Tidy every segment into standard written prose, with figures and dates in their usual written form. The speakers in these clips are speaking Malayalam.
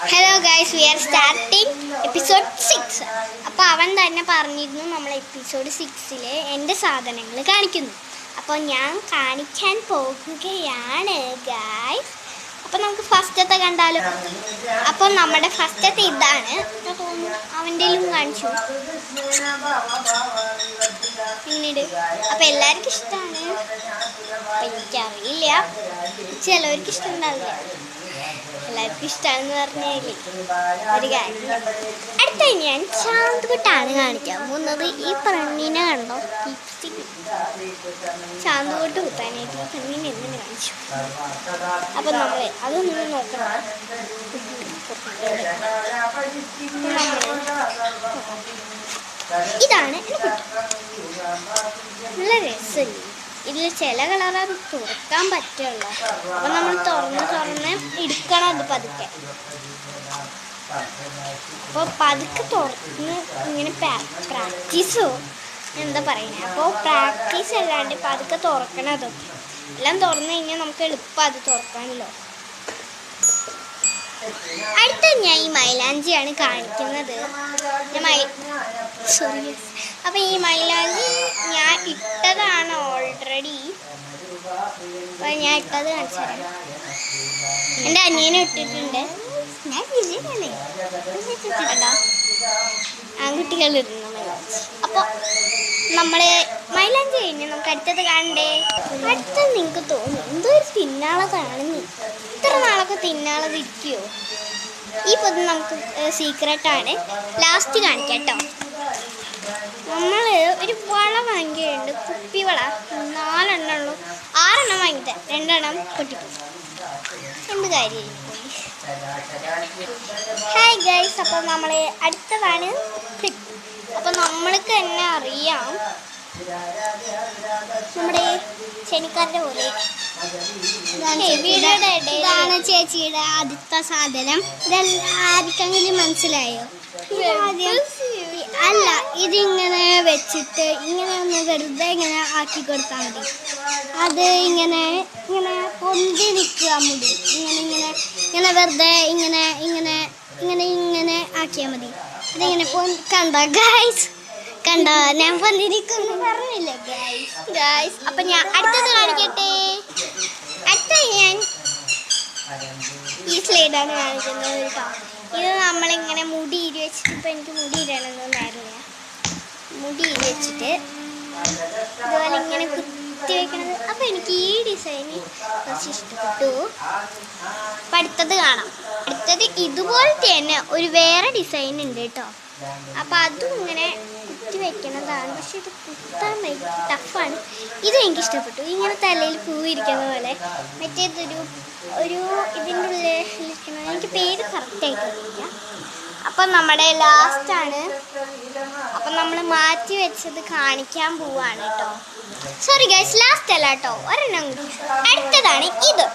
Hello guys, we are starting episode 6. അപ്പോൾ അവൻ തന്നെ പറഞ്ഞിരുന്നു നമ്മൾ എപ്പിസോഡ് 6 എൻ്റെ സാധനങ്ങൾ കാണിക്കുന്നു. അപ്പോൾ ഞാൻ കാണിക്കാൻ പോകുകയാണ് ഗൈസ്. അപ്പോൾ നമുക്ക് ഫസ്റ്റത്തെ കണ്ടാലോ. അപ്പോൾ നമ്മുടെ ഫസ്റ്റത്തെ ഇതാണ്. അവൻ്റെയിലും കാണിച്ചു പിന്നീട്. അപ്പോൾ എല്ലാവർക്കും ഇഷ്ടമാണ്. അപ്പം എനിക്കറിയില്ല, ചിലവർക്ക് ഇഷ്ടം ഉണ്ടാവില്ല. എല്ലാവർക്കും ഇഷ്ടമാണെന്ന് പറഞ്ഞാലേ ഒരു കാര്യം. അടുത്ത ഞാൻ ചാന്തുകൊട്ടാണ് കാണിക്കാൻ പോകുന്നത്. ഈ പെണ്ണിനെ കണ്ടോ, ലിപ്സ്റ്റിക് ചാന്തുകൊട്ട് കുത്താനായിട്ട് ഈ പെണ്ണിനെ എന്തിനു കാണിച്ചു. അപ്പം നമ്മൾ അതൊന്നും നോക്കണം. ഇതാണ് എൻ്റെ കുട്ടി. നല്ല രസമില്ല. ഇതിൽ ചില കളറത് തുറക്കാൻ പറ്റുള്ളൂ. അപ്പം നമ്മൾ തുറന്ന് എടുക്കണം അത് പതുക്കെ. അപ്പോൾ പതുക്കെ തുറന്ന് ഇങ്ങനെ പ്രാക്ടീസോ എന്താ പറയുന്നത്. അപ്പോൾ പ്രാക്ടീസ് അല്ലാണ്ട് പതുക്കെ തുറക്കണം. അതൊക്കെ എല്ലാം തുറന്നു കഴിഞ്ഞാൽ നമുക്ക് എളുപ്പം അത് തുറക്കാമല്ലോ. അടുത്ത ഞാൻ ഈ മൈലാഞ്ചിയാണ് കാണിക്കുന്നത്. അപ്പം ഈ മൈലാഞ്ചി ഞാൻ ഇട്ടതാണ് ഓൾറെഡി. അപ്പം ഞാൻ ഇട്ടത് കാണിച്ചു തരാം. എൻ്റെ അനിയനും ഇട്ടിട്ടുണ്ട്. ഞാൻ വിജയല്ലേ കേട്ടോ, ആൺകുട്ടികൾ ഇടുന്ന മൈലാഞ്ചി. അപ്പോൾ നമ്മൾ മൈലാഞ്ചി കഴിഞ്ഞ് നമുക്ക് അടുത്തത് കാണണ്ടേ. അടുത്തത് നിങ്ങൾക്ക് തോന്നും എന്തോ ഒരു തിന്നാളതാണെന്ന്. ഇത്ര നാളൊക്കെ തിന്നാളത് ഇരിക്കുമോ? ഈ പൊതു നമുക്ക് സീക്രട്ടാണ്. ലാസ്റ്റ് കാണിക്കാം കേട്ടോ. നമ്മൾ ഒരു വള വാങ്ങിയിട്ടുണ്ട്, കുപ്പിവള. 4 എണ്ണം ഉള്ളൂ. 6 എണ്ണം വാങ്ങിയിട്ട് 2 എണ്ണം പൊട്ടിപ്പോയി. എന്ത് കാര്യമായി. ഹായ് ഗൈസ്, അപ്പം നമ്മൾ അടുത്തതാണ് ക്ലിപ്പ്. അപ്പം നമ്മൾക്ക് തന്നെ അറിയാം, നമ്മുടെ ചെനിക്കാരുടെ പോലെ ഇതാണ് ചേച്ചിയുടെ ആദ്യത്തെ സാധനം. ഇതെല്ലാവർക്കെങ്കിലും മനസ്സിലായോ? അല്ല, ഇതിങ്ങനെ വെച്ചിട്ട് ഇങ്ങനെ ഒന്ന് വെറുതെ ഇങ്ങനെ ആക്കി കൊടുത്താൽ മതി. അത് ഇങ്ങനെ ഇങ്ങനെ പൊന്തി നിൽക്കുക മുടി. ഇങ്ങനെ വെറുതെ ഇങ്ങനെ ആക്കിയാൽ മതി. അതിങ്ങനെ കണ്ടോ ഗൈസ്, കണ്ടോ? ഞാൻ പൊന്തിരിക്കുന്നു പറഞ്ഞില്ലേ ഗൈസ്. അപ്പം ഞാൻ അടുത്തത് കാണിക്കട്ടെ. അടുത്ത ഞാൻ ഈ സ്ലൈഡാണ് കാണിക്കുന്നത് കേട്ടോ. ഇത് നമ്മളിങ്ങനെ മുടി ഇരി വെച്ചിട്ട്, ഇപ്പം എനിക്ക് മുടി ഇരണമെന്നൊന്നായിരുന്നില്ല. മുടി ഇരി വെച്ചിട്ട് ഇതുപോലെ ഇങ്ങനെ കുത്തി വെക്കണത്. അപ്പം എനിക്ക് ഈ ഡിസൈന് കുറച്ച് ഇഷ്ടപ്പെട്ടു. അപ്പം അടുത്തത് കാണാം. അടുത്തത് ഇതുപോലത്തെ തന്നെ ഒരു വേറെ ഡിസൈൻ ഉണ്ട് കേട്ടോ. അപ്പം അതും ഇങ്ങനെ കുത്തി വെക്കണതാണ്. പക്ഷെ ഇത് കുത്താൻ ടഫാണ്. ഇത് എനിക്കിഷ്ടപ്പെട്ടു. ഇങ്ങനെ തലയിൽ പൂവിരിക്കുന്ന പോലെ. മറ്റേതൊരു ഇതിൻ്റെ ഉള്ളിലിരിക്കണം. എനിക്ക് പേര് കറക്റ്റായിട്ടില്ല. അപ്പം നമ്മുടെ ലാസ്റ്റാണ്. അപ്പം നമ്മൾ മാറ്റി വെച്ചത് കാണിക്കാൻ പോവാണ് കേട്ടോ. സോറി ഗൈസ്, ലാസ്റ്റ് അല്ല കേട്ടോ, ഒരെണ്ണം കൂടി. അടുത്തതാണ് ഇത്.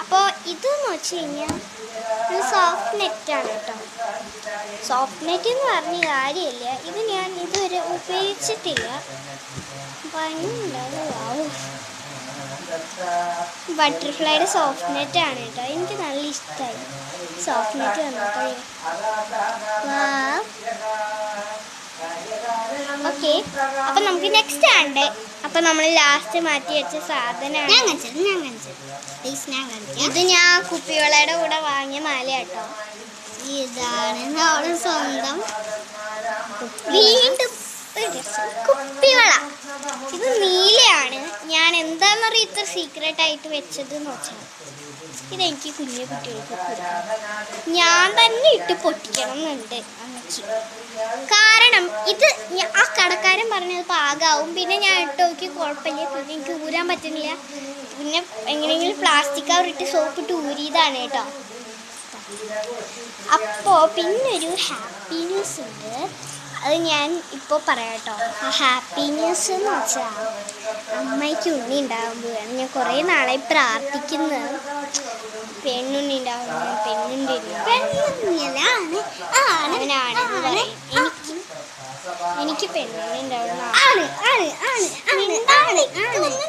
അപ്പോൾ ഇതെന്ന് വെച്ച് കഴിഞ്ഞാൽ സോഫ്റ്റ് നെറ്റാണ് കേട്ടോ. സോഫ്റ്റ് നെറ്റ് എന്ന് പറഞ്ഞ കാര്യമില്ല. ഇത് ഞാൻ ഇതുവരെ ഉപയോഗിച്ചിട്ടില്ല. ഭംഗിയുണ്ടാവും. ബട്ടർഫ്ലൈയുടെ സോഫ്റ്റ് നെറ്റാണ് കേട്ടോ. എനിക്ക് നല്ല ഇഷ്ടമായി സോഫ്റ്റ് നെറ്റ് വന്നപ്പോഴേ. ഓക്കെ, അപ്പം നമുക്ക് നെക്സ്റ്റ് ആണ്. അപ്പം നമ്മൾ ലാസ്റ്റ് മാറ്റി വെച്ച സാധനമാണ്. ഇത് ഞാൻ കുപ്പിവളയുടെ കൂടെ വാങ്ങിയ മാല കേട്ടോ. ഇതാണ് നമ്മുടെ സ്വന്തം വീണ്ടും കുപ്പിവള. ഇത് നീലയാണ്. ഞാൻ എന്താണെന്നറിയ ഇത്ര സീക്രട്ടായിട്ട് വെച്ചത് എന്ന് വെച്ചാൽ, ഇതെനിക്ക് കുഞ്ഞു കുട്ടികൾക്ക് കൊടുക്കണം. ഞാൻ തന്നെ ഇട്ട് പൊട്ടിക്കണം എന്നുണ്ട് അമ്മയ്ക്ക്. കാരണം ഇത് ആ കടക്കാരൻ പറഞ്ഞത് പാകാവും. പിന്നെ ഞാൻ ഇട്ട് നോക്കി കുഴപ്പമില്ല. പിന്നെ എനിക്ക് ഊരാൻ പറ്റുന്നില്ല. പിന്നെ എങ്ങനെയെങ്കിലും പ്ലാസ്റ്റിക് കവർ ഇട്ട് സോപ്പിട്ട് ഊരിയതാണ് കേട്ടോ. അപ്പോൾ പിന്നൊരു ഹാപ്പി ന്യൂസ് ഉണ്ട്. അത് ഞാൻ ഇപ്പോൾ പറയാം കേട്ടോ. ആ ഹാപ്പി ന്യൂസ് എന്ന് വെച്ചാൽ അമ്മയ്ക്ക് ഉണ്ണി ഉണ്ടാകുമ്പോഴാണ്. ഞാൻ കുറേ നാളായി പ്രാർത്ഥിക്കുന്നത്. പെണ്ണുണ്ണി ഉണ്ടാകുമ്പോൾ എനിക്ക് പെണ്ണുണ്ണി ഉണ്ടാവുന്ന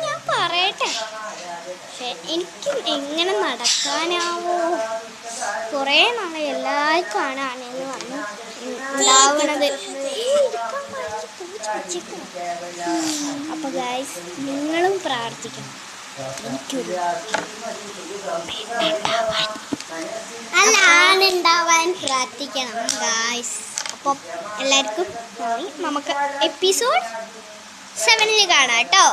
ഞാൻ പറയട്ടെ. പക്ഷെ എനിക്ക് എങ്ങനെ നടക്കാനാവോ? കുറേ നാളെ എല്ലാവർക്കും ആണ് ആണെന്ന് പറഞ്ഞു ഉണ്ടാവണത്. അപ്പൊ ഗായ്സ് നിങ്ങളും പ്രാർത്ഥിക്കണം എനിക്കൊരു അല്ല ആണുണ്ടാവാൻ പ്രാർത്ഥിക്കണം ഗായ്സ്. അപ്പം എല്ലാവർക്കും നമുക്ക് എപ്പിസോഡ് 7 കാണാം കേട്ടോ.